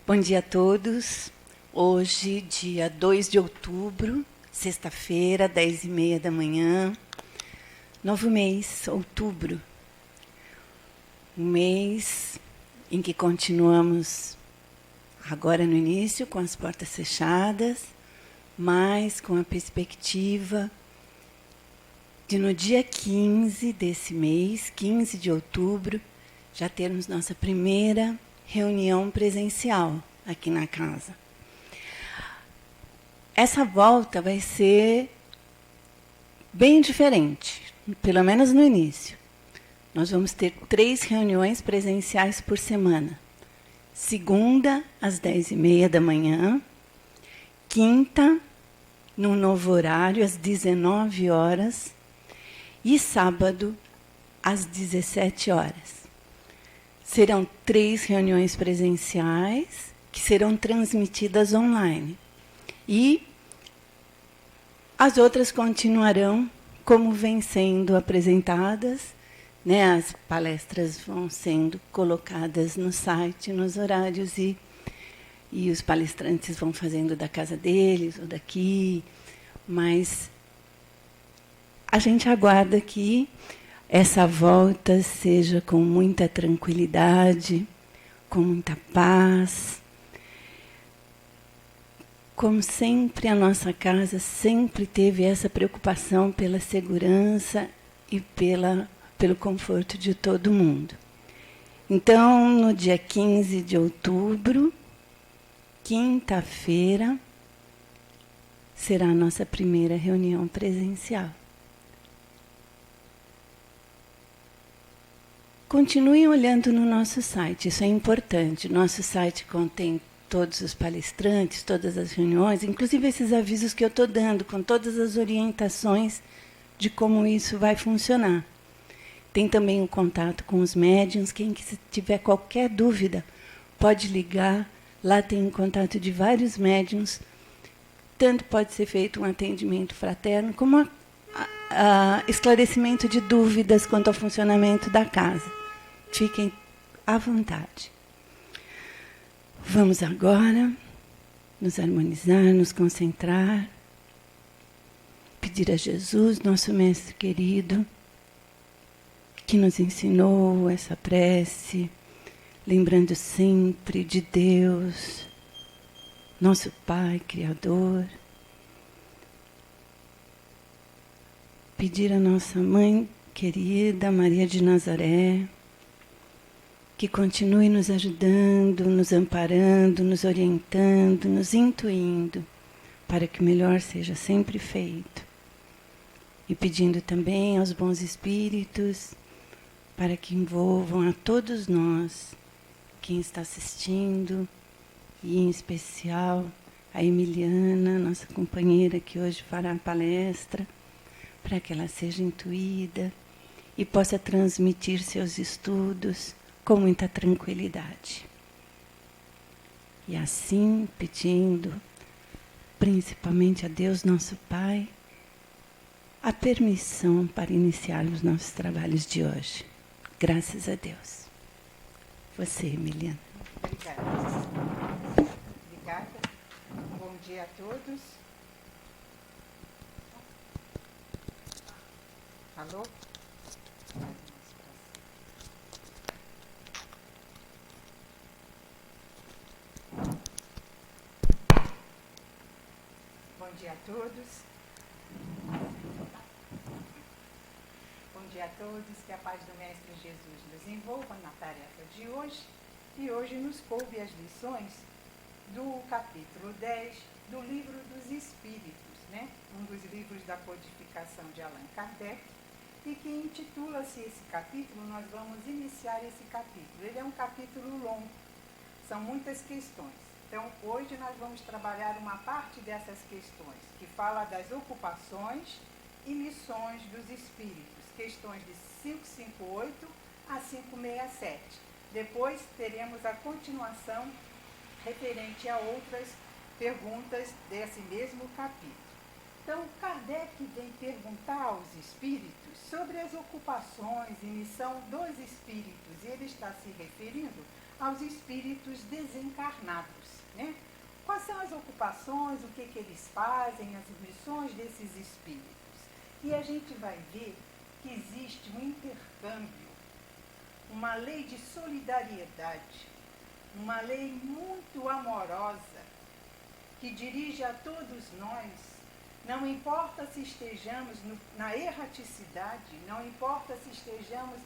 Bom dia a todos. Hoje, dia 2 de outubro, sexta-feira, 10h30 da manhã. Novo mês, outubro. Um mês em que continuamos agora no início com as portas fechadas, mas com a perspectiva de no dia 15 desse mês, 15 de outubro, já termos nossa primeira reunião presencial aqui na casa. Essa volta vai ser bem diferente, pelo menos no início. Nós vamos ter 3 reuniões presenciais por semana. Segunda, às 10h30 da manhã. Quinta, num novo horário, às 19 horas. E sábado, às 17 horas. Serão 3 reuniões presenciais que serão transmitidas online. E as outras continuarão como vêm sendo apresentadas, né? As palestras vão sendo colocadas no site, nos horários, e os palestrantes vão fazendo da casa deles ou daqui, mas a gente aguarda que essa volta seja com muita tranquilidade, com muita paz. Como sempre, a nossa casa sempre teve essa preocupação pela segurança e pelo conforto de todo mundo. Então, no dia 15 de outubro, quinta-feira, será a nossa primeira reunião presencial. Continuem olhando no nosso site, isso é importante. Nosso site contém todos os palestrantes, todas as reuniões, inclusive esses avisos que eu estou dando, com todas as orientações de como isso vai funcionar. Tem também o contato com os médiuns. Quem tiver qualquer dúvida, pode ligar. Lá tem o contato de vários médiuns. Tanto pode ser feito um atendimento fraterno, como esclarecimento de dúvidas quanto ao funcionamento da casa. Fiquem à vontade. Vamos agora nos harmonizar, nos concentrar, pedir a Jesus, nosso Mestre querido, que nos ensinou essa prece, lembrando sempre de Deus, nosso Pai Criador. Pedir a nossa Mãe querida, Maria de Nazaré, que continue nos ajudando, nos amparando, nos orientando, nos intuindo, para que o melhor seja sempre feito. E pedindo também aos bons espíritos, para que envolvam a todos nós, quem está assistindo, e em especial a Emiliana, nossa companheira que hoje fará a palestra, para que ela seja intuída e possa transmitir seus estudos com muita tranquilidade. E assim, pedindo, principalmente a Deus, nosso Pai, a permissão para iniciarmos nossos trabalhos de hoje. Graças a Deus. Você, Emiliana. Obrigada. Obrigada. Bom dia a todos. Alô? Bom dia a todos. Bom dia a todos, que a paz do Mestre Jesus nos envolva na tarefa de hoje. E hoje nos coube as lições do capítulo 10 do Livro dos Espíritos, né? Um dos livros da codificação de Allan Kardec, e que intitula-se esse capítulo. Nós vamos iniciar esse capítulo. Ele é um capítulo longo, são muitas questões. Então, hoje nós vamos trabalhar uma parte dessas questões, que fala das ocupações e missões dos espíritos, questões de 558 a 567. Depois teremos a continuação referente a outras perguntas desse mesmo capítulo. Então, Kardec vem perguntar aos espíritos sobre as ocupações e missão dos espíritos. E ele está se referindo aos espíritos desencarnados, né? Quais são as ocupações, o que eles fazem, as missões desses espíritos. E a gente vai ver que existe um intercâmbio, uma lei de solidariedade, uma lei muito amorosa, que dirige a todos nós, não importa se estejamos na erraticidade, não importa se estejamos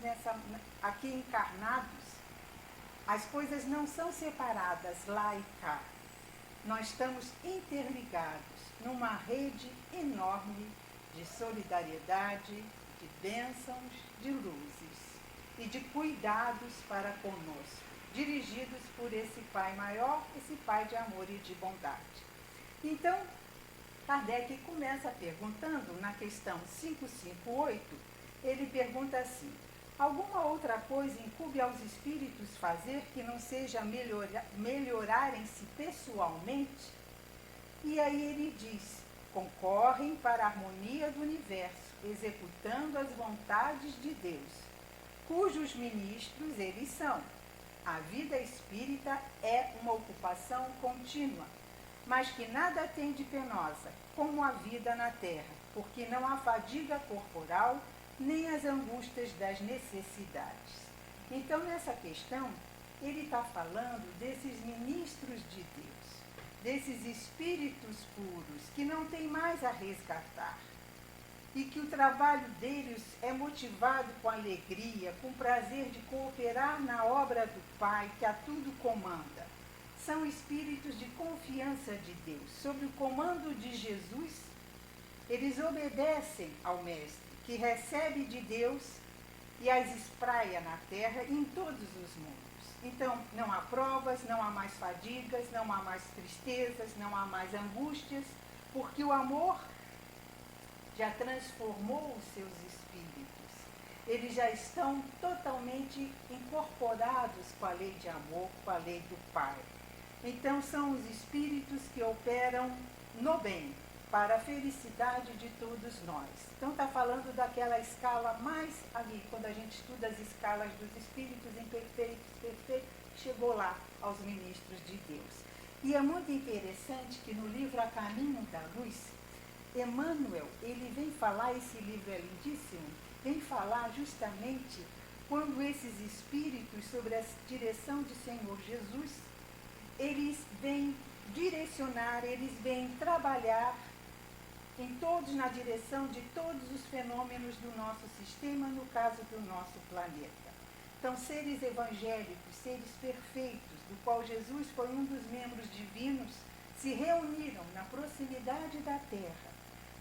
aqui encarnados, as coisas não são separadas lá e cá. Nós estamos interligados numa rede enorme de solidariedade, de bênçãos, de luzes e de cuidados para conosco, dirigidos por esse Pai maior, esse Pai de amor e de bondade. Então, Kardec começa perguntando, na questão 558, ele pergunta assim: alguma outra coisa incube aos espíritos fazer que não seja melhorarem-se pessoalmente? E aí ele diz: concorrem para a harmonia do universo, executando as vontades de Deus, cujos ministros eles são. A vida espírita é uma ocupação contínua, mas que nada tem de penosa, como a vida na terra, porque não há fadiga corporal, nem as angústias das necessidades. Então, nessa questão, ele está falando desses ministros de Deus, desses espíritos puros, que não tem mais a resgatar, e que o trabalho deles é motivado com alegria, com prazer de cooperar na obra do Pai, que a tudo comanda. São espíritos de confiança de Deus. Sob o comando de Jesus, eles obedecem ao Mestre, que recebe de Deus e as espraia na terra e em todos os mundos. Então, não há provas, não há mais fadigas, não há mais tristezas, não há mais angústias, porque o amor já transformou os seus espíritos. Eles já estão totalmente incorporados com a lei de amor, com a lei do Pai. Então, são os espíritos que operam no bem, para a felicidade de todos nós. Então, está falando daquela escala mais ali, quando a gente estuda as escalas dos espíritos imperfeitos, perfeitos, chegou lá aos ministros de Deus. E é muito interessante que no livro A Caminho da Luz, Emmanuel, ele vem falar, esse livro é lindíssimo, vem falar justamente quando esses espíritos, sobre a direção de Senhor Jesus, eles vêm direcionar, eles vêm trabalhar na direção de todos os fenômenos do nosso sistema, no caso do nosso planeta. Então, seres evangélicos, seres perfeitos, do qual Jesus foi um dos membros divinos, se reuniram na proximidade da Terra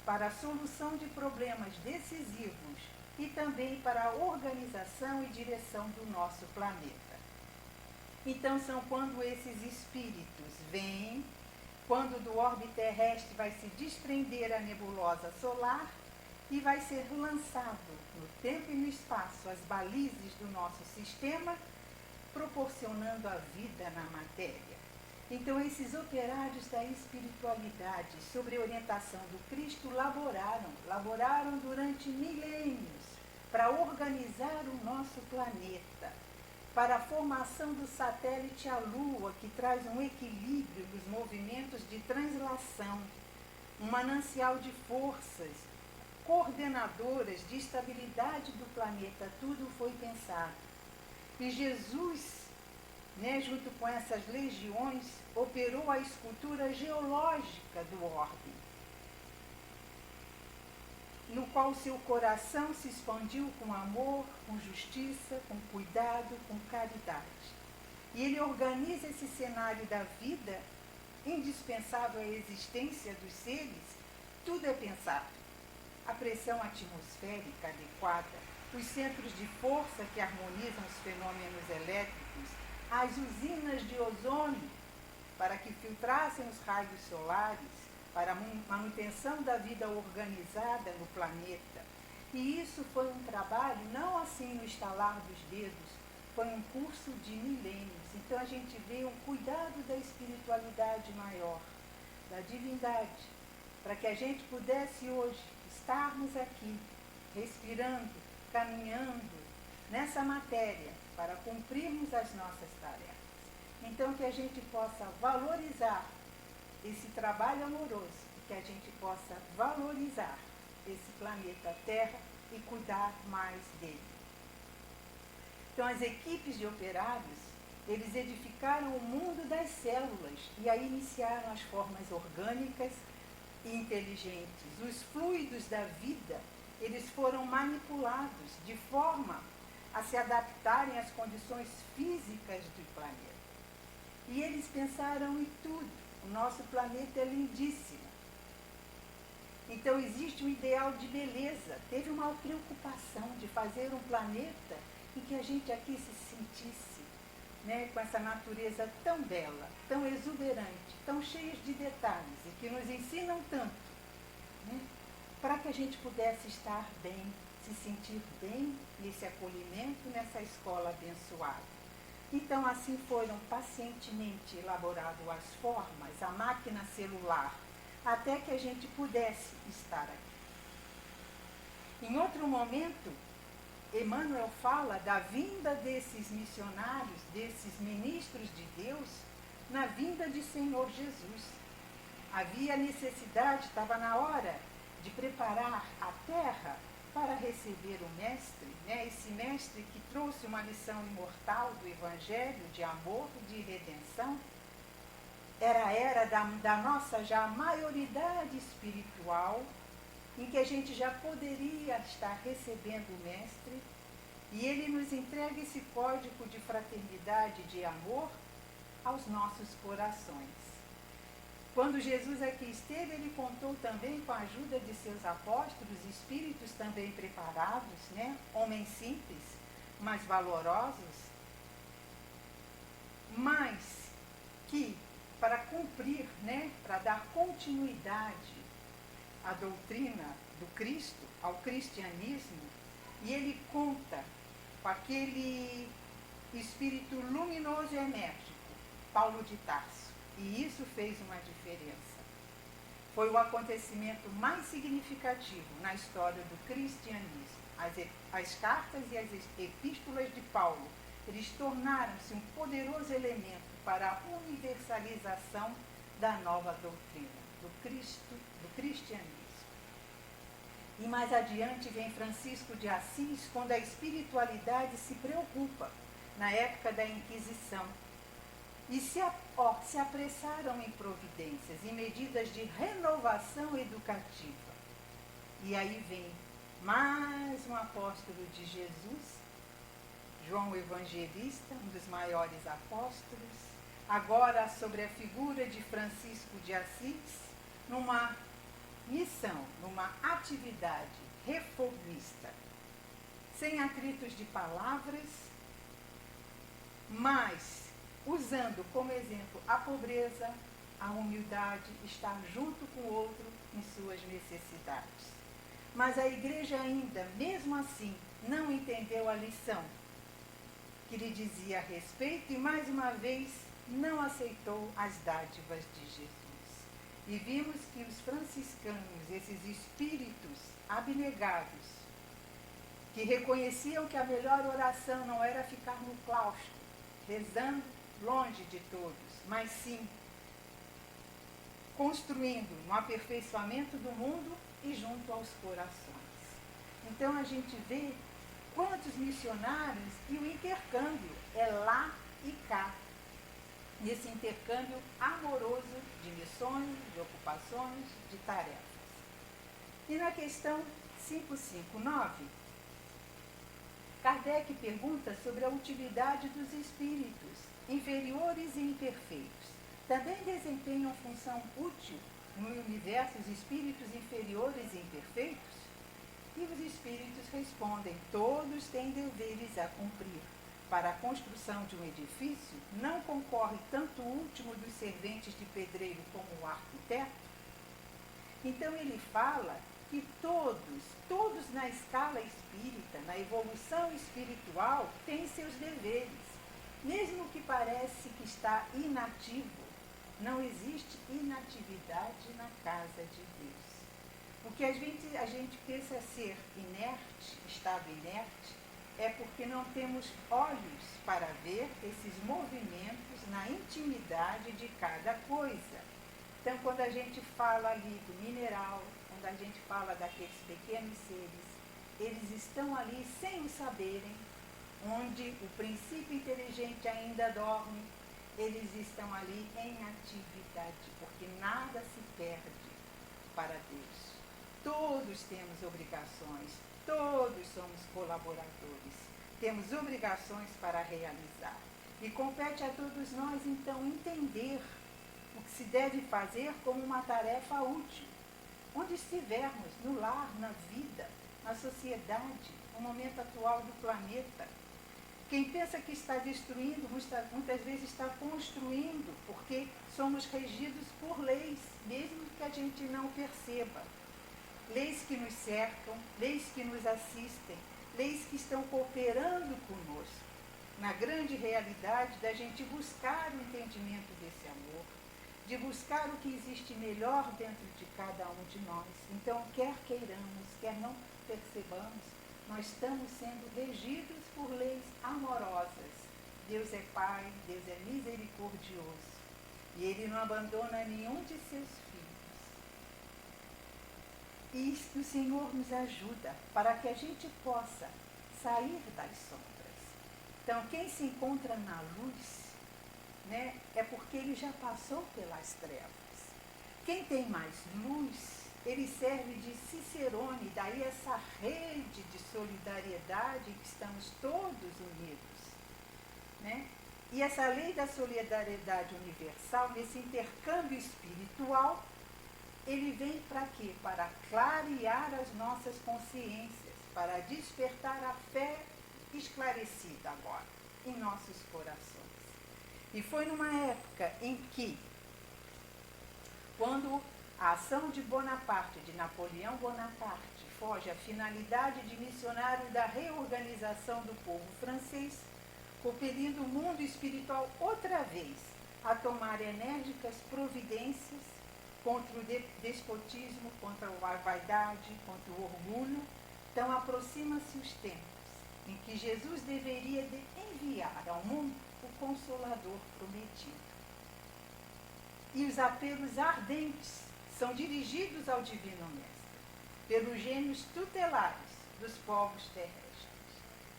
para a solução de problemas decisivos e também para a organização e direção do nosso planeta. Então, são quando esses espíritos vêm, quando do orbe terrestre vai se desprender a nebulosa solar e vai ser lançado no tempo e no espaço as balizes do nosso sistema, proporcionando a vida na matéria. Então, esses operários da espiritualidade, sob a orientação do Cristo, laboraram durante milênios para organizar o nosso planeta, para a formação do satélite à Lua, que traz um equilíbrio nos movimentos de translação, um manancial de forças coordenadoras de estabilidade do planeta. Tudo foi pensado. E Jesus, junto com essas legiões, operou a escultura geológica do orbe, no qual seu coração se expandiu com amor, com justiça, com cuidado, com caridade. E ele organiza esse cenário da vida, indispensável à existência dos seres, tudo é pensado. A pressão atmosférica adequada, os centros de força que harmonizam os fenômenos elétricos, as usinas de ozônio, para que filtrassem os raios solares, para a manutenção da vida organizada no planeta. E isso foi um trabalho, não assim no estalar dos dedos, foi um curso de milênios. Então a gente vê um cuidado da espiritualidade maior, da divindade, para que a gente pudesse hoje estarmos aqui, respirando, caminhando nessa matéria, para cumprirmos as nossas tarefas. Então, que a gente possa valorizar esse trabalho amoroso, que a gente possa valorizar esse planeta Terra e cuidar mais dele. Então, as equipes de operários, eles edificaram o mundo das células e aí iniciaram as formas orgânicas e inteligentes. Os fluidos da vida, eles foram manipulados de forma a se adaptarem às condições físicas do planeta. E eles pensaram em tudo. O nosso planeta é lindíssimo. Então existe um ideal de beleza. Teve uma preocupação de fazer um planeta em que a gente aqui se sentisse, né, com essa natureza tão bela, tão exuberante, tão cheia de detalhes e que nos ensinam tanto, né, para que a gente pudesse estar bem, se sentir bem nesse acolhimento, nessa escola abençoada. Então, assim foram pacientemente elaboradas as formas, a máquina celular, até que a gente pudesse estar aqui. Em outro momento, Emmanuel fala da vinda desses missionários, desses ministros de Deus, na vinda de Senhor Jesus. Havia necessidade, estava na hora de preparar a terra para receber o Mestre, né? Esse Mestre que trouxe uma lição imortal do Evangelho, de amor, de redenção. Era a era da nossa já maioridade espiritual, em que a gente já poderia estar recebendo o Mestre, e ele nos entrega esse código de fraternidade, de amor, aos nossos corações. Quando Jesus aqui esteve, ele contou também com a ajuda de seus apóstolos, espíritos também preparados, né? Homens simples, mas valorosos, mas que, para cumprir, né? Para dar continuidade à doutrina do Cristo, ao cristianismo, e ele conta com aquele espírito luminoso e enérgico, Paulo de Tarso. E isso fez uma diferença. Foi o acontecimento mais significativo na história do cristianismo. As cartas e as epístolas de Paulo, eles tornaram-se um poderoso elemento para a universalização da nova doutrina, do cristianismo. E mais adiante vem Francisco de Assis, quando a espiritualidade se preocupa, na época da Inquisição. E se apressaram em providências, em medidas de renovação educativa. E aí vem mais um apóstolo de Jesus, João Evangelista, um dos maiores apóstolos, agora sobre a figura de Francisco de Assis, numa missão, numa atividade reformista, sem atritos de palavras, mas usando como exemplo a pobreza, a humildade, estar junto com o outro em suas necessidades. Mas a igreja ainda, mesmo assim, não entendeu a lição que lhe dizia a respeito e, mais uma vez, não aceitou as dádivas de Jesus. E vimos que os franciscanos, esses espíritos abnegados, que reconheciam que a melhor oração não era ficar no claustro, rezando longe de todos, mas sim construindo um aperfeiçoamento do mundo e junto aos corações. Então a gente vê quantos missionários e o intercâmbio é lá e cá, nesse intercâmbio amoroso de missões, de ocupações, de tarefas. E na questão 559, Kardec pergunta sobre a utilidade dos espíritos inferiores e imperfeitos. Também desempenham função útil no universo os espíritos inferiores e imperfeitos? E os espíritos respondem: todos têm deveres a cumprir. Para a construção de um edifício, não concorre tanto o último dos serventes de pedreiro como o arquiteto? Então ele fala que todos na escala espírita, na evolução espiritual, têm seus deveres. Mesmo que parece que está inativo, não existe inatividade na casa de Deus. O que a gente pensa ser inerte, estado inerte, é porque não temos olhos para ver esses movimentos na intimidade de cada coisa. Então, quando a gente fala ali do mineral, quando a gente fala daqueles pequenos seres, eles estão ali sem o saberem, onde o princípio inteligente ainda dorme, eles estão ali em atividade, porque nada se perde para Deus. Todos temos obrigações, todos somos colaboradores, temos obrigações para realizar. E compete a todos nós, então, entender o que se deve fazer como uma tarefa útil, onde estivermos, no lar, na vida, na sociedade, no momento atual do planeta. Quem pensa que está destruindo, muitas vezes está construindo, porque somos regidos por leis, mesmo que a gente não perceba. Leis que nos cercam, leis que nos assistem, leis que estão cooperando conosco, na grande realidade da gente buscar o entendimento desse amor, de buscar o que existe melhor dentro de cada um de nós. Então, quer queiramos, quer não percebamos, nós estamos sendo regidos por leis amorosas. Deus é Pai, Deus é misericordioso, e Ele não abandona nenhum de seus filhos. E que o Senhor nos ajuda para que a gente possa sair das sombras. Então, quem se encontra na luz, né, é porque ele já passou pelas trevas. Quem tem mais luz, ele serve de cicerone, daí essa rede de solidariedade que estamos todos unidos, né? E essa lei da solidariedade universal, nesse intercâmbio espiritual, ele vem para quê? Para clarear as nossas consciências, para despertar a fé esclarecida agora em nossos corações. E foi numa época em que, quando a ação de Bonaparte, de Napoleão Bonaparte, foge à finalidade de missionário da reorganização do povo francês, compelindo o mundo espiritual outra vez a tomar enérgicas providências contra o despotismo, contra a vaidade, contra o orgulho. Então aproxima-se os tempos em que Jesus deveria enviar ao mundo o Consolador prometido. E os apelos ardentes são dirigidos ao Divino Mestre, pelos gênios tutelares dos povos terrestres.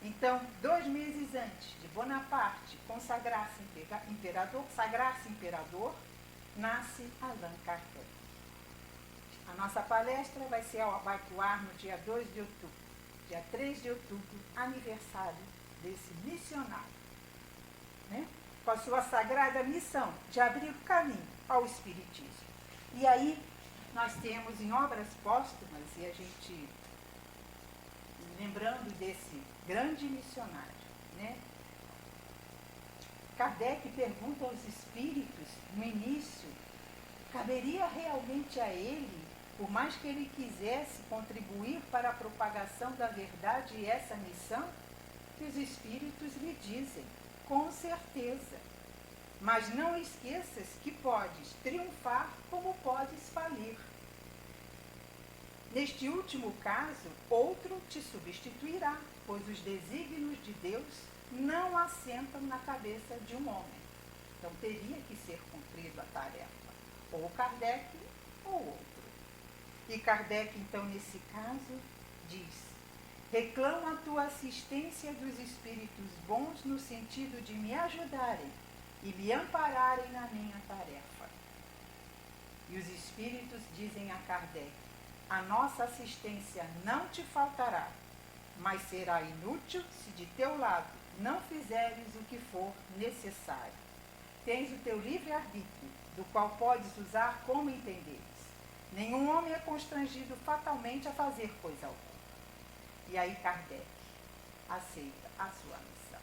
Então, 2 meses antes de Bonaparte sagrar-se imperador, nasce Allan Kardec. A nossa palestra vai para o ar no dia 2 de outubro. Dia 3 de outubro, aniversário desse missionário, né? Com a sua sagrada missão de abrir o caminho ao Espiritismo. E aí nós temos em obras póstumas, e a gente, lembrando desse grande missionário, né? Kardec pergunta aos espíritos, no início, caberia realmente a ele, por mais que ele quisesse contribuir para a propagação da verdade e essa missão? Que os espíritos lhe dizem, com certeza. Mas não esqueças que podes triunfar como podes falir. Neste último caso, outro te substituirá, pois os desígnios de Deus não assentam na cabeça de um homem. Então teria que ser cumprida a tarefa, ou Kardec ou outro. E Kardec, então, nesse caso, diz: reclamo a tua assistência dos espíritos bons no sentido de me ajudarem e me ampararem na minha tarefa. E os espíritos dizem a Kardec: a nossa assistência não te faltará, mas será inútil se de teu lado não fizeres o que for necessário. Tens o teu livre-arbítrio, do qual podes usar como entenderes. Nenhum homem é constrangido fatalmente a fazer coisa alguma. E aí Kardec aceita a sua missão.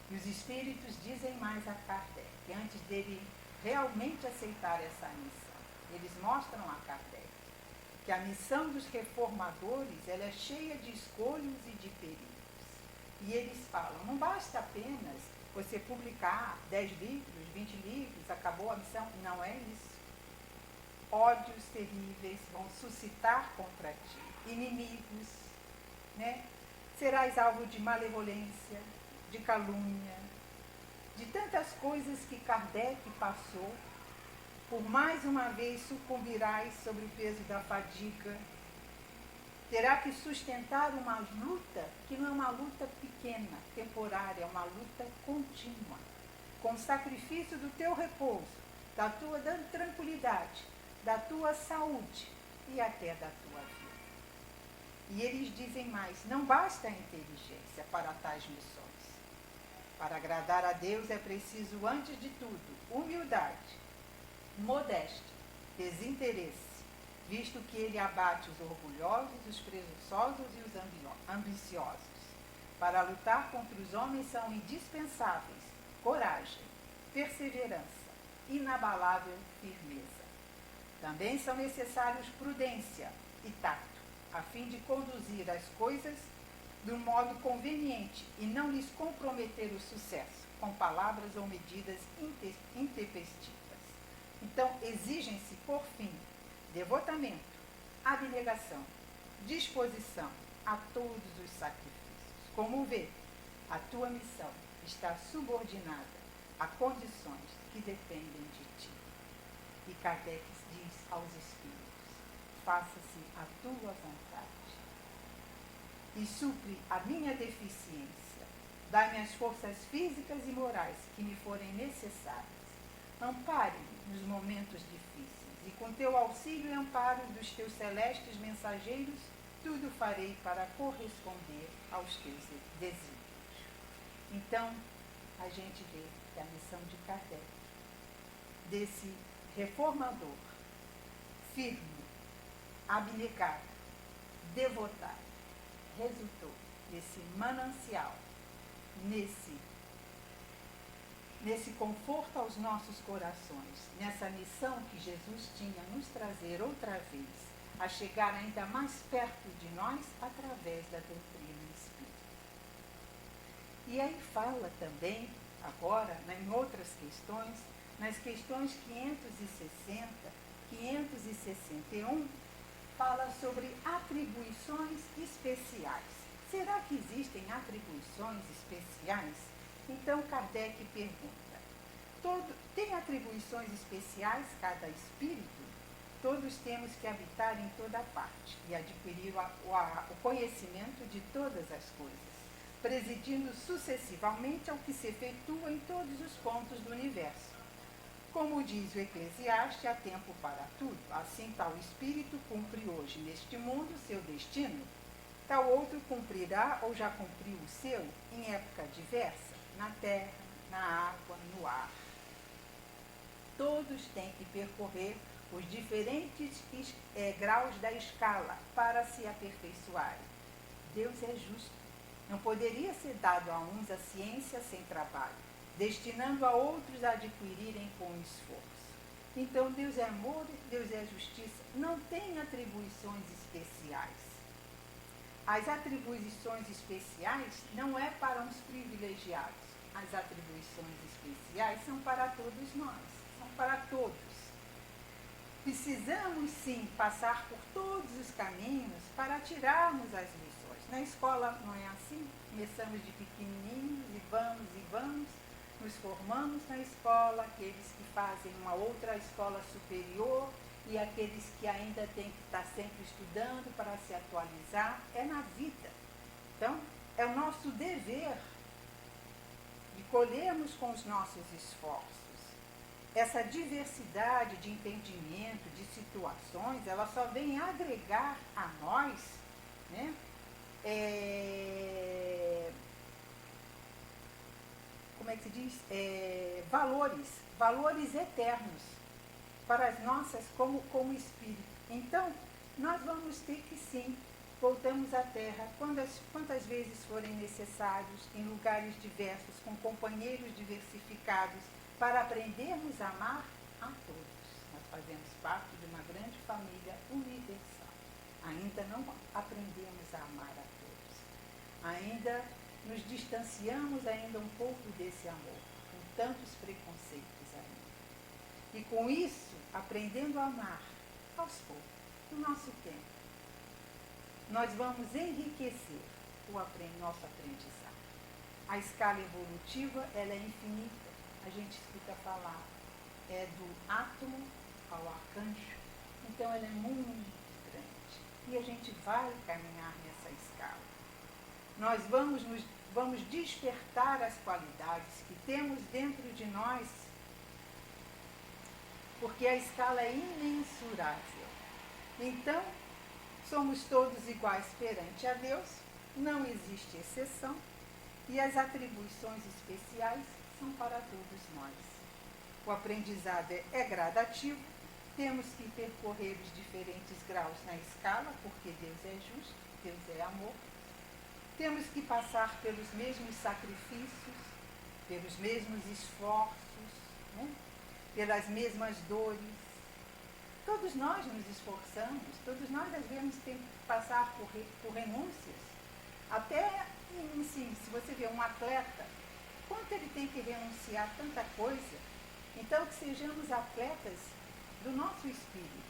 E os espíritos dizem mais a Kardec, que antes dele realmente aceitar essa missão, eles mostram a Kardec que a missão dos reformadores ela é cheia de escolhos e de perigos. E eles falam, não basta apenas você publicar 10 livros, 20 livros, acabou a missão. Não é isso. Ódios terríveis vão suscitar contra ti, inimigos, né? serás alvo de malevolência, de calúnia, de tantas coisas que Kardec passou. Por mais uma vez sucumbirás sobre o peso da fadiga. Terá que sustentar uma luta que não é uma luta pequena, temporária, é uma luta contínua, com o sacrifício do teu repouso, da tua tranquilidade, da tua saúde e até da tua vida. E eles dizem mais, não basta a inteligência para tais missões. Para agradar a Deus é preciso, antes de tudo, humildade, modéstia, desinteresse, visto que ele abate os orgulhosos, os presunçosos e os ambiciosos. Para lutar contra os homens são indispensáveis coragem, perseverança, inabalável firmeza. Também são necessários prudência e tato, a fim de conduzir as coisas de um modo conveniente e não lhes comprometer o sucesso com palavras ou medidas intempestivas. Então, exigem-se, por fim, devotamento, abnegação, disposição a todos os sacrifícios. Como vê, a tua missão está subordinada a condições que dependem de ti. E Kardec diz aos espíritos, faça-se a tua vontade. E supre a minha deficiência, dá-me as forças físicas e morais que me forem necessárias. Ampare-me nos momentos difíceis, e com teu auxílio e amparo dos teus celestes mensageiros, tudo farei para corresponder aos teus desígnios. Então, a gente vê que a missão de Kardec, desse reformador, firme, abnegado, devotado, resultou nesse manancial, nesse conforto aos nossos corações, nessa missão que Jesus tinha nos trazer outra vez, a chegar ainda mais perto de nós através da doutrina espírita. E aí fala também, agora, em outras questões, nas questões 560, 561, fala sobre atribuições especiais. Será que existem atribuições especiais? Então Kardec pergunta, tem atribuições especiais cada espírito? Todos temos que habitar em toda parte e adquirir o conhecimento de todas as coisas, presidindo sucessivamente ao que se efetua em todos os pontos do universo. Como diz o Eclesiastes, há tempo para tudo. Assim tal espírito cumpre hoje neste mundo seu destino, tal outro cumprirá ou já cumpriu o seu em época diversa, na terra, na água, no ar. Todos têm que percorrer os diferentes graus da escala para se aperfeiçoarem. Deus é justo. Não poderia ser dado a uns a ciência sem trabalho, destinando a outros a adquirirem com esforço. Então Deus é amor, Deus é justiça, não tem atribuições especiais. As atribuições especiais não é para uns privilegiados. As atribuições especiais são para todos nós, são para todos. Precisamos sim passar por todos os caminhos para tirarmos as lições. Na escola não é assim? Começamos de pequenininhos e vamos, nos formamos na escola, aqueles que fazem uma outra escola superior e aqueles que ainda têm que estar sempre estudando para se atualizar. É na vida. Então, é o nosso dever de colhermos com os nossos esforços. Essa diversidade de entendimento, de situações, ela só vem agregar a nós, né, como é que se diz? Valores eternos para as nossas, como espírito. Então, nós vamos ter que sim, voltamos à Terra quantas vezes forem necessários, em lugares diversos, com companheiros diversificados, para aprendermos a amar a todos. Nós fazemos parte de uma grande família universal. Ainda não aprendemos a amar a todos. Ainda nos distanciamos ainda um pouco desse amor, com tantos preconceitos ainda. E com isso, aprendendo a amar, aos poucos, no nosso tempo, nós vamos enriquecer nosso aprendizado. A escala evolutiva, ela é infinita. A gente escuta falar do átomo ao arcanjo, então ela é muito grande. E a gente vai caminhar nessa escala. Nós vamos despertar as qualidades que temos dentro de nós, porque a escala é imensurável. Então, somos todos iguais perante a Deus, não existe exceção, e as atribuições especiais são para todos nós. O aprendizado é gradativo, temos que percorrer os diferentes graus na escala, porque Deus é justo, Deus é amor. Temos que passar pelos mesmos sacrifícios, pelos mesmos esforços, né? Pelas mesmas dores. Todos nós nos esforçamos, todos nós às vezes temos que passar por renúncias. Até, assim, se você vê um atleta, quanto ele tem que renunciar a tanta coisa. Então, que sejamos atletas do nosso espírito.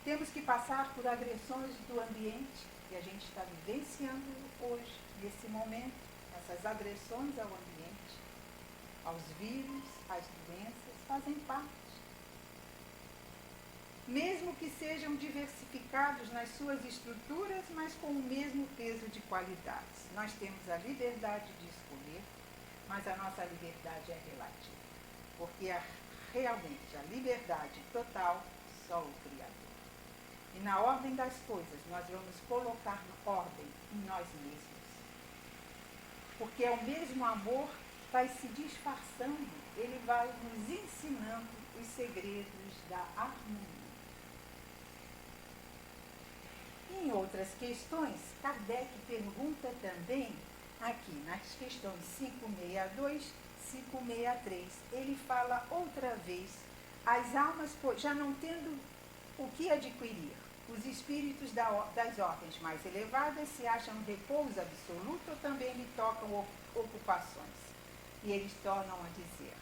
Temos que passar por agressões do ambiente, que a gente está vivenciando hoje, nesse momento, essas agressões ao ambiente, aos vírus, às doenças, fazem parte. Mesmo que sejam diversificados nas suas estruturas, mas com o mesmo peso de qualidades. Nós temos a liberdade de escolher, mas a nossa liberdade é relativa. Porque realmente a liberdade total só o Criador. E na ordem das coisas, nós vamos colocar ordem em nós mesmos. Porque é o mesmo amor que vai se disfarçando, ele vai nos ensinando os segredos da harmonia. Em outras questões, Kardec pergunta também, aqui nas questões 562, 563, ele fala outra vez, as almas, já não tendo o que adquirir, os espíritos das ordens mais elevadas se acham em repouso absoluto ou também lhe tocam ocupações. E eles tornam a dizer,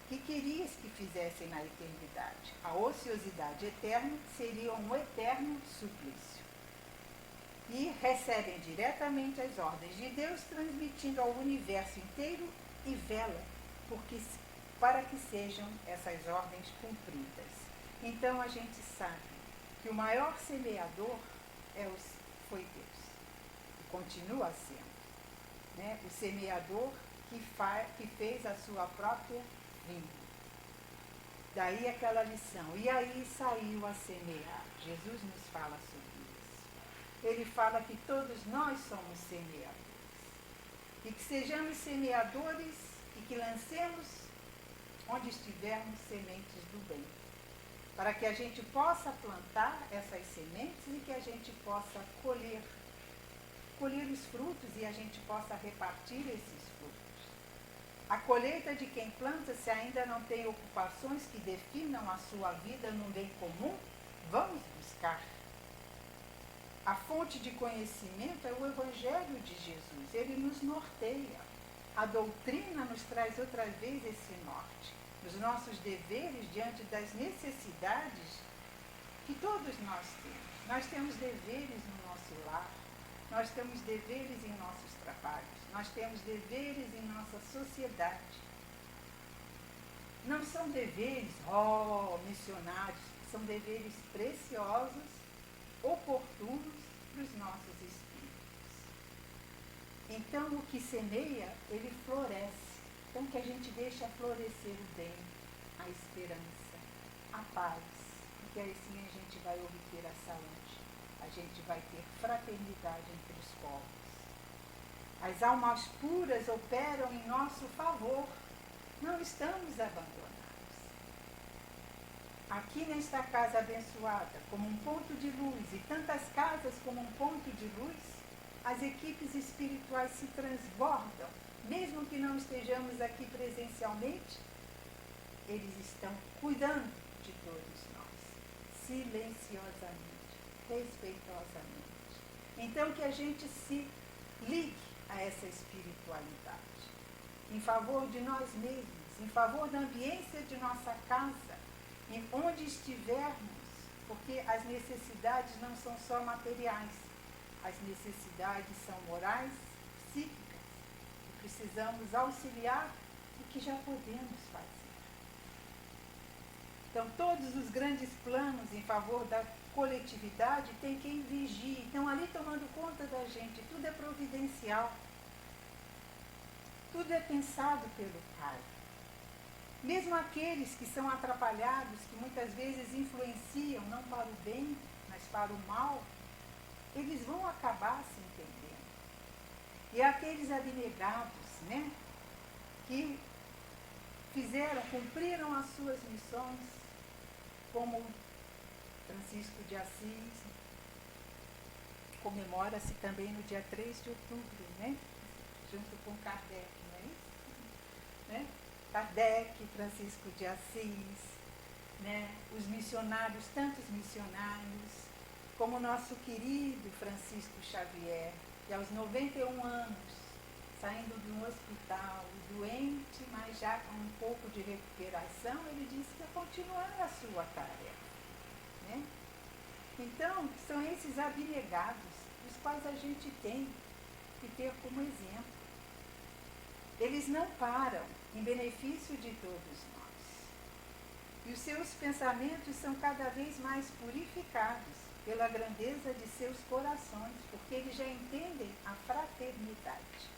que querias que fizessem na eternidade? A ociosidade eterna seria um eterno suplício. E recebem diretamente as ordens de Deus, transmitindo ao universo inteiro e velam para que sejam essas ordens cumpridas. Então a gente sabe que o maior semeador foi Deus, e continua sendo, né? O semeador que fez a sua própria vinda. Daí aquela lição, e aí saiu a semear. Jesus nos fala sobre isso. Ele fala que todos nós somos semeadores, e que sejamos semeadores e que lancemos onde estivermos sementes do bem, para que a gente possa plantar essas sementes e que a gente possa colher os frutos e a gente possa repartir esses frutos. A colheita de quem planta, se ainda não tem ocupações que definam a sua vida num bem comum, vamos buscar. A fonte de conhecimento é o Evangelho de Jesus, ele nos norteia. A doutrina nos traz outra vez esse norte. Os nossos deveres diante das necessidades que todos nós temos. Nós temos deveres no nosso lar, nós temos deveres em nossos trabalhos, nós temos deveres em nossa sociedade. Não são deveres, missionários, são deveres preciosos, oportunos para os nossos espíritos. Então, o que semeia, ele floresce. Então, que a gente deixe florescer o bem, a esperança, a paz, porque assim a gente vai obter a saúde, a gente vai ter fraternidade entre os povos. As almas puras operam em nosso favor, não estamos abandonados. Aqui nesta casa abençoada, como um ponto de luz, e tantas casas como um ponto de luz, as equipes espirituais se transbordam. Mesmo que não estejamos aqui presencialmente, eles estão cuidando de todos nós, silenciosamente, respeitosamente. Então que a gente se ligue a essa espiritualidade, em favor de nós mesmos, em favor da ambiência de nossa casa, em onde estivermos, porque as necessidades não são só materiais, as necessidades são morais, psíquicas, que precisamos auxiliar e que já podemos fazer. Então, todos os grandes planos em favor da coletividade têm quem vigie. Então, ali tomando conta da gente, tudo é providencial. Tudo é pensado pelo Pai. Mesmo aqueles que são atrapalhados, que muitas vezes influenciam, não para o bem, mas para o mal, eles vão acabar se entendendo. E aqueles abnegados, né, que cumpriram as suas missões, como Francisco de Assis, comemora-se também no dia 3 de outubro, né, junto com Kardec, não é isso? Né? Kardec, Francisco de Assis, né, os missionários, tantos missionários, como o nosso querido Francisco Xavier, que aos 91 anos, saindo de um hospital, doente, mas já com um pouco de recuperação, ele disse que ia continuar a sua tarefa. Né? Então, são esses abnegados, os quais a gente tem que ter como exemplo. Eles não param em benefício de todos nós. E os seus pensamentos são cada vez mais purificados pela grandeza de seus corações, porque eles já entendem a fraternidade.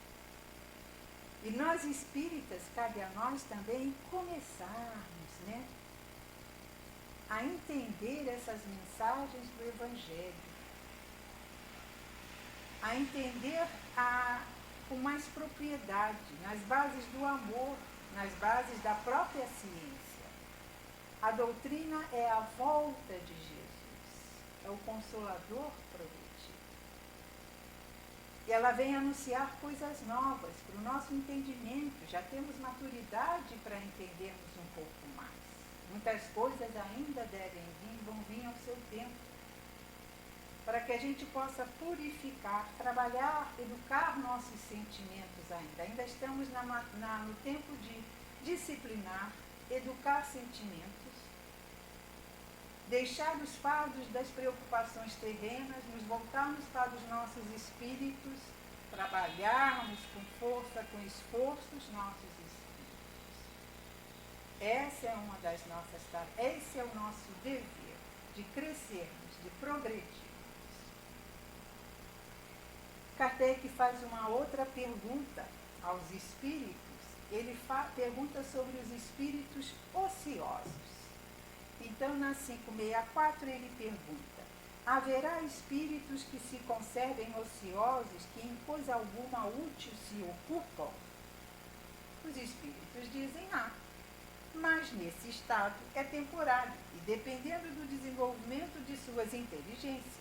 E nós espíritas, cabe a nós também começarmos, né, a entender essas mensagens do Evangelho, a entender com mais propriedade, nas bases do amor, nas bases da própria ciência. A doutrina é a volta de Jesus, é o Consolador prometido. E ela vem anunciar coisas novas para o nosso entendimento. Já temos maturidade para entendermos um pouco mais. Muitas coisas ainda devem vir, vão vir ao seu tempo, para que a gente possa purificar, trabalhar, educar nossos sentimentos ainda. Ainda estamos no tempo de disciplinar, educar sentimentos, deixar os fardos das preocupações terrenas, nos voltarmos para os nossos espíritos, trabalharmos com força, com esforço os nossos espíritos. Essa é uma das nossas tarefas, esse é o nosso dever, de crescermos, de progredirmos. Kardec faz uma outra pergunta aos espíritos. Ele pergunta sobre os espíritos ociosos. Então, na 564, ele pergunta: haverá espíritos que se conservem ociosos, que em coisa alguma útil se ocupam? Os espíritos dizem mas nesse estado é temporário e dependendo do desenvolvimento de suas inteligências.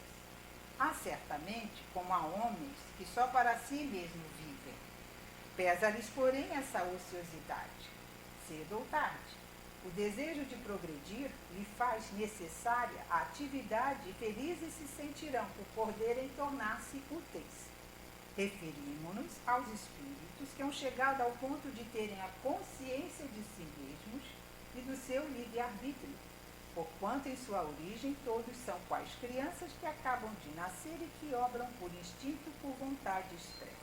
Há certamente, como há homens que só para si mesmo vivem. Pesa-lhes, porém, essa ociosidade, cedo ou tarde. O desejo de progredir lhe faz necessária a atividade e felizes se sentirão por poderem tornar-se úteis. Referimos-nos aos espíritos que hão chegado ao ponto de terem a consciência de si mesmos e do seu livre-arbítrio, porquanto em sua origem todos são quais crianças que acabam de nascer e que obram por instinto, por vontade expressa.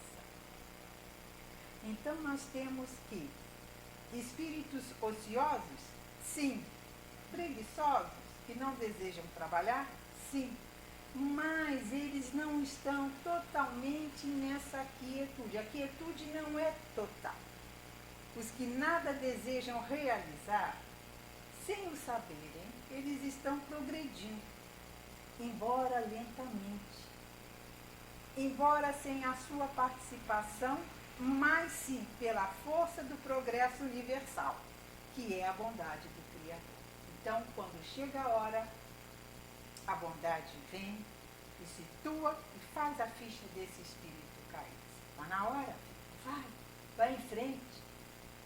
Então nós temos que espíritos ociosos, sim. Preguiçosos, que não desejam trabalhar, sim. Mas eles não estão totalmente nessa quietude. A quietude não é total. Os que nada desejam realizar, sem o saberem, eles estão progredindo, embora lentamente, embora sem a sua participação, mas sim pela força do progresso universal, que é a bondade do Criador. Então, quando chega a hora, a bondade vem e situa e faz a ficha desse espírito cair. Mas na hora, vai em frente,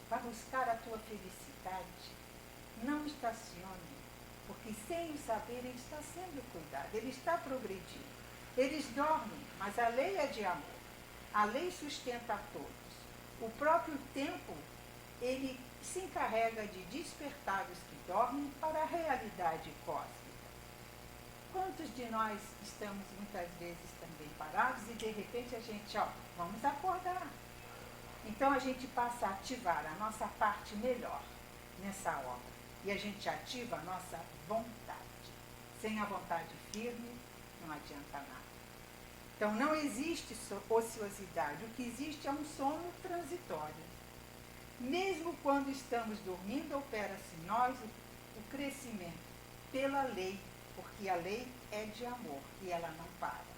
vai buscar a tua felicidade. Não estacione, porque sem o saber ele está sendo cuidado, ele está progredindo. Eles dormem, mas a lei é de amor. A lei sustenta a todos. O próprio tempo, ele se encarrega de despertar os que dormem para a realidade cósmica. quantos de nós estamos muitas vezes também parados e de repente a gente, vamos acordar. Então a gente passa a ativar a nossa parte melhor nessa obra. E a gente ativa a nossa vontade. Sem a vontade firme, não adianta nada. Então não existe ociosidade. O que existe é um sono transitório. Mesmo quando estamos dormindo, opera-se em nós o crescimento pela lei, porque a lei é de amor e ela não para.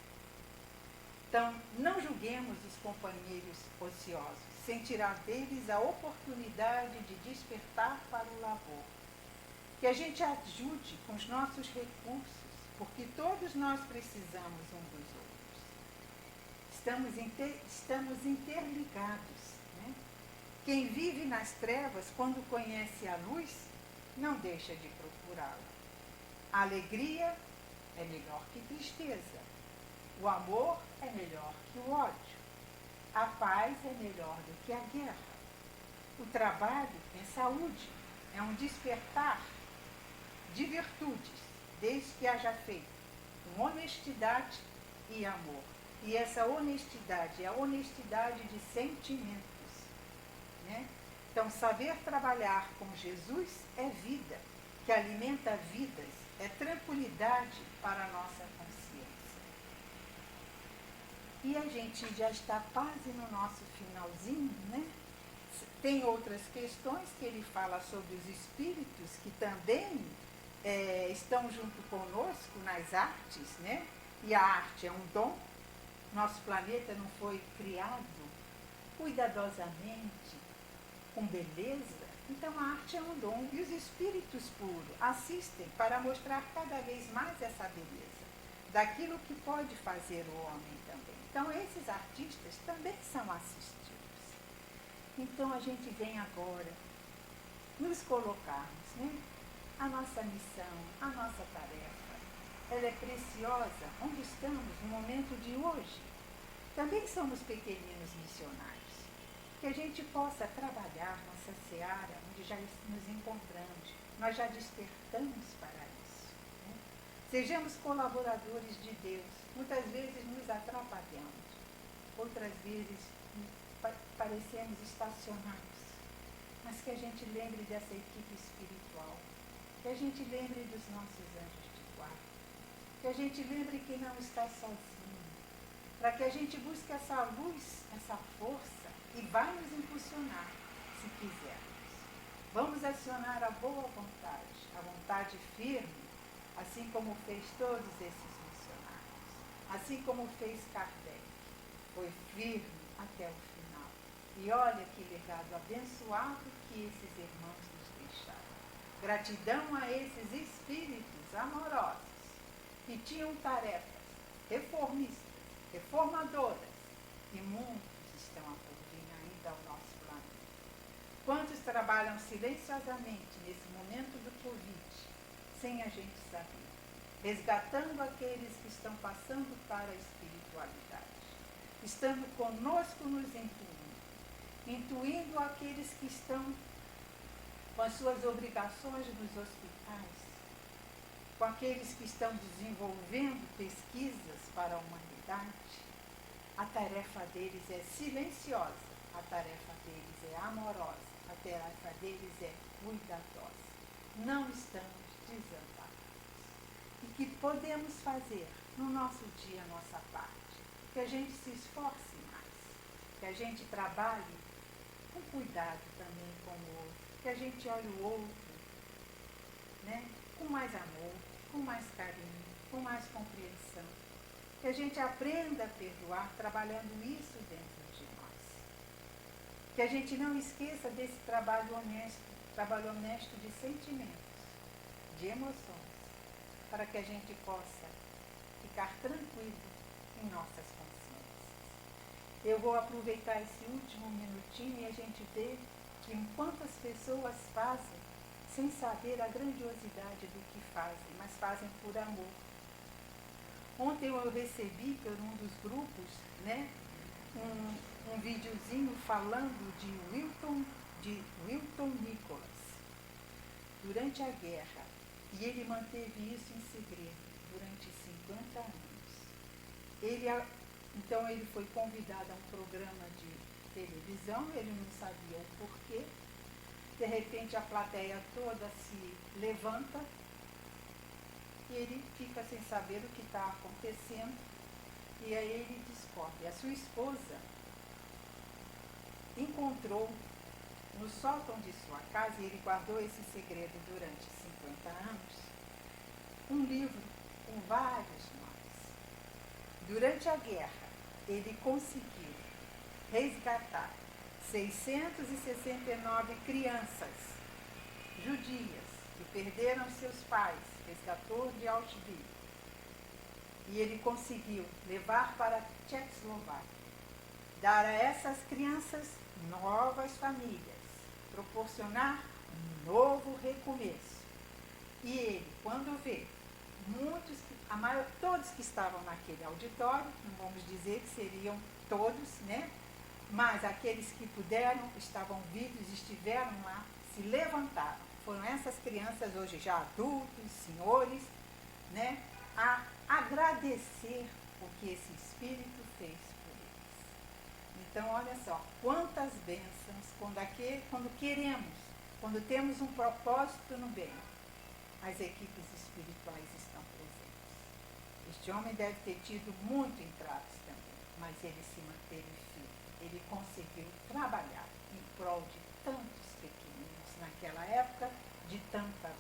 Então, não julguemos os companheiros ociosos, sem tirar deles a oportunidade de despertar para o labor. Que a gente ajude com os nossos recursos, porque todos nós precisamos um dos outros. Estamos interligados. Né? Quem vive nas trevas, quando conhece a luz, não deixa de procurá-la. A alegria é melhor que tristeza. O amor é melhor que o ódio. A paz é melhor do que a guerra. O trabalho é saúde, é um despertar de virtudes, desde que haja feito com honestidade e amor. E essa honestidade é a honestidade de sentimentos. Né? Então, saber trabalhar com Jesus é vida, que alimenta vidas, é tranquilidade para a nossa consciência. E a gente já está quase no nosso finalzinho, né? Tem outras questões que ele fala sobre os espíritos que também estão junto conosco nas artes, né? E a arte é um dom. Nosso planeta não foi criado cuidadosamente, com beleza. Então a arte é um dom. E os espíritos puros assistem para mostrar cada vez mais essa beleza, daquilo que pode fazer o homem também. Então esses artistas também são assistidos. Então a gente vem agora nos colocarmos, né? A nossa missão, a nossa tarefa, ela é preciosa onde estamos no momento de hoje. Também somos pequeninos missionários. Que a gente possa trabalhar nossa seara onde já nos encontramos. Nós já despertamos para isso. Né? Sejamos colaboradores de Deus. Muitas vezes nos atrapalhamos. Outras vezes parecemos estacionados. Mas que a gente lembre dessa equipe espiritual. Que a gente lembre dos nossos anjos de guarda. Que a gente lembre que não está sozinho. Para que a gente busque essa luz, essa força, e vai nos impulsionar, se quisermos. Vamos acionar a boa vontade, a vontade firme, assim como fez todos esses missionários. Assim como fez Kardec. Foi firme até o final. E olha que legado abençoado que esses irmãos nos deixaram. Gratidão a esses espíritos amorosos que tinham tarefas reformistas, reformadoras, e muitos estão a porvir ainda ao nosso planeta. Quantos trabalham silenciosamente nesse momento do Covid, sem a gente saber, resgatando aqueles que estão passando para a espiritualidade, estando conosco nos intuindo aqueles que estão com as suas obrigações nos hospitais, com aqueles que estão desenvolvendo pesquisas para a humanidade. A tarefa deles é silenciosa, a tarefa deles é amorosa, a tarefa deles é cuidadosa. Não estamos desamparados. E que podemos fazer no nosso dia a nossa parte. Que a gente se esforce mais, que a gente trabalhe com cuidado também com o outro, que a gente olhe o outro, né, com mais amor, com mais carinho, com mais compreensão. Que a gente aprenda a perdoar trabalhando isso dentro de nós. Que a gente não esqueça desse trabalho honesto de sentimentos, de emoções, para que a gente possa ficar tranquilo em nossas consciências. Eu vou aproveitar esse último minutinho e a gente vê que quantas pessoas fazem sem saber a grandiosidade do que fazem, mas fazem por amor. Ontem eu recebi por um dos grupos, né, um videozinho falando de Wilton Nicholas, durante a guerra, e ele manteve isso em segredo. durante 50 anos. Então ele foi convidado a um programa de televisão, ele não sabia o porquê. De repente a plateia toda se levanta e ele fica sem saber o que está acontecendo. E aí ele descobre. A sua esposa encontrou no sótão de sua casa, e ele guardou esse segredo durante 50 anos, um livro com vários nomes. Durante a guerra, ele conseguiu resgatar 669 crianças judias que perderam seus pais, resgatou de Auschwitz. E ele conseguiu levar para a Tchecoslováquia, dar a essas crianças novas famílias, proporcionar um novo recomeço. E ele, quando vê todos que estavam naquele auditório, não vamos dizer que seriam todos, né? Mas aqueles que puderam, estavam vivos, estiveram lá, se levantaram. Foram essas crianças, hoje já adultos, senhores, né? A agradecer o que esse Espírito fez por eles. Então, olha só, quantas bênçãos, quando queremos, quando temos um propósito no bem, as equipes espirituais estão presentes. Este homem deve ter tido muito entraves também, mas ele se manteve firme. Ele conseguiu trabalhar em prol de tantos pequeninos naquela época, de tanta dor.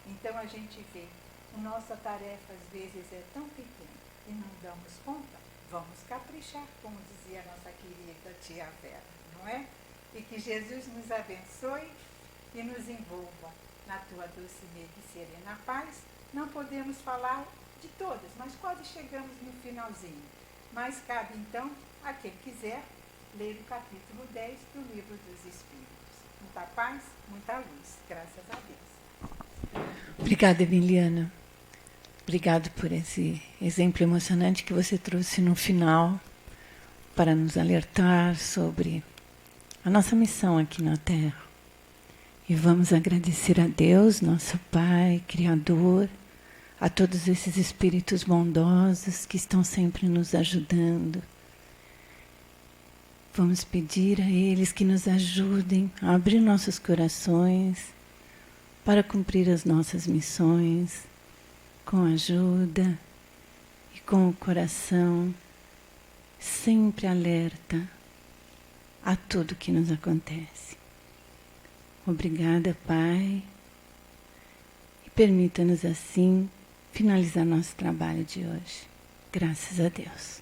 Então a gente vê, a nossa tarefa às vezes é tão pequena e não damos conta. Vamos caprichar, como dizia a nossa querida tia Vera, não é? E que Jesus nos abençoe e nos envolva na tua doce e serena paz. Não podemos falar de todas, mas quase chegamos no finalzinho. Mas cabe então a quem quiser ler o capítulo 10 do Livro dos Espíritos. Muita paz, muita luz, graças a Deus. Obrigada, Emiliana. Obrigado por esse exemplo emocionante que você trouxe no final para nos alertar sobre a nossa missão aqui na Terra. E vamos agradecer a Deus, nosso Pai, Criador, a todos esses espíritos bondosos que estão sempre nos ajudando. Vamos pedir a eles que nos ajudem a abrir nossos corações para cumprir as nossas missões com ajuda e com o coração sempre alerta a tudo que nos acontece. Obrigada, Pai, e permita-nos assim finalizar nosso trabalho de hoje. Graças a Deus.